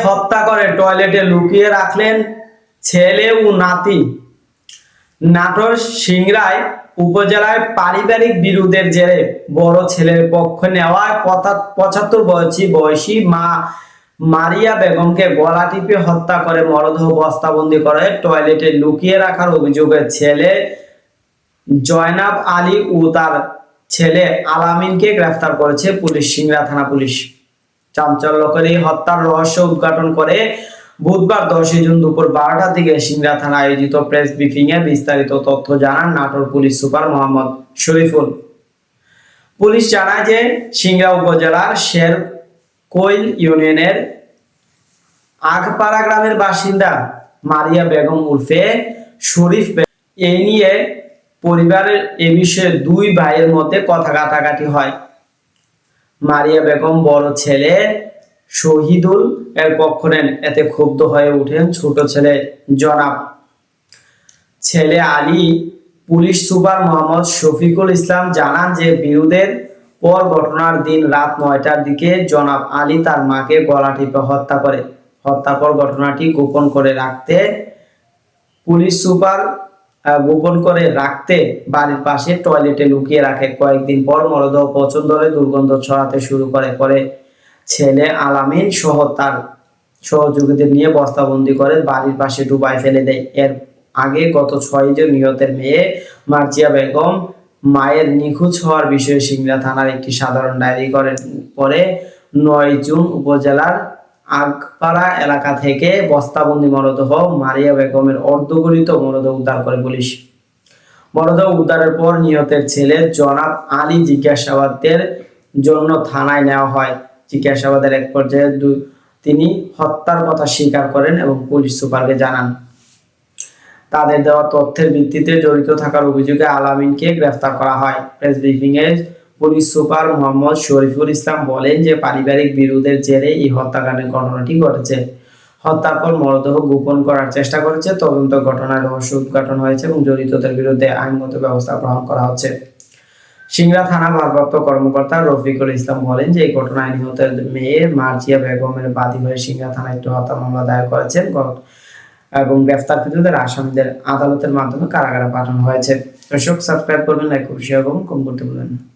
হত্যা করে টয়লেটে লুকিয়ে রাখলেন ছেলে ও নাতি। নাটোর সিংড়ায় উপজেলায় পারিবারিক বিরোধের জেরে বড় ছেলের পক্ষ নেওয়ায় 75 বয়সী মা মারিয়া বেগমকে গলা টিপে হত্যা করে মরদেহ বস্তাবন্দি করে টয়লেটে লুকিয়ে রাখার অভিযোগে ছেলে জয়নাব আলী ও তার ছেলে আলামিনকে গ্রেফতার করেছে পুলিশ। সিংড়া থানা পুলিশ চাঞ্চল্যকর এই হত্যার রহস্য উদ্ঘাটন করে বুধবার 10 জুন দুপুর 12টার দিকে সিংড়া থানা আয়োজিত প্রেস ব্রিফিং এ বিস্তারিত তথ্য জানান Natore police super Mohammad Shariful. Police জানায় যে সিংড়া উপজেলার শেরকৈল ইউনিয়নের আগপাড়া গ্রামের বাসিন্দা মারিয়া বেগম উর্ফে শরীফ এই নিয়ে পরিবারের এ বিষয়ে দুই ভাইয়ের মধ্যে কথা কাটাকাটি হয়। মারিয়া বেগম বড় ছেলে শহীদুল এর পক্ষ নেন, এতে ক্ষুব্ধ হয়ে ওঠেন ছোট ছেলে জনাব। ছেলে আলী পুলিশ সুপার মোহাম্মদ শফিকুল ইসলাম জানান যে বিরোধের পর ঘটনার দিন রাত 9টার দিকে জনাব আলী তার মাকে গলা টিপে হত্যা করে। হত্যার পর ঘটনাটি গোপন করে রাখতে বাড়ির পাশে টয়লেটে লুকিয়ে রাখে। কয়েকদিন পর মরদেহ পচন ধরে দুর্গন্ধ ছড়াতে শুরু করে। পরে ছেলে আলামিন সহ তার সহযোগীদের নিয়ে বস্তাবন্দি করে বাড়ির পাশে ডুবায় ফেলে দেয়। এর আগে গত 6 জুন নিহতের মেয়ে মার্জিয়া বেগম মায়ের নিখোঁজ হওয়ার বিষয়ে সিংড়া থানার একটি সাধারণ ডায়েরি করেন। পরে 9 জুন উপজেলার আগপাড়া এলাকা থেকে বস্তাবন্দি মরদেহ মারিয়া বেগমের অর্ধগলিত মরদেহ উদ্ধার করে পুলিশ। মরদেহ উদ্ধারের পর নিহতের ছেলে জনাব আলী জিজ্ঞাসাবাদের জন্য থানায় নেওয়া হয়। জিজ্ঞাসাবাদের এক পর্যায়ে তিনি হত্যার কথা স্বীকার করেন এবং পুলিশ সুপারকে জানান। তাদের দেওয়া তথ্যের ভিত্তিতে জড়িত থাকার অভিযোগে আলামিনকে গ্রেফতার করা হয়। প্রেস ব্রিফিং এ পুলিশ সুপার মোহাম্মদ শরীফুল ইসলাম বলেন যে পারিবারিক বিরোধের জেরে এই হত্যাকাণ্ডের ঘটনাটি ঘটেছে। হত্যার পর মরদেহ গোপন করার চেষ্টা করেছে। তদন্ত ঘটনার রহস্য উদ্ঘাটন হয়েছে এবং জড়িতদের বিরুদ্ধে আইনগত ব্যবস্থা গ্রহণ করা হচ্ছে। সিংড়া থানা ভারপ্রাপ্ত কর্মকর্তা রফিকুল ইসলাম বলেন যে এই ঘটনায় নিহতের মেয়ে মার্জিয়া বেগমের বাদী হয়ে সিংড়া থানায় একটি হত্যা মামলা দায়ের করেছেন এবং গ্রেফতারকৃতদের আসামিদের আদালতের মাধ্যমে কারাগারে পাঠানো হয়েছে। দর্শক সাবস্ক্রাইব করবেন, লাইক করবেন এবং কমেন্ট করতে ভুলবেন না।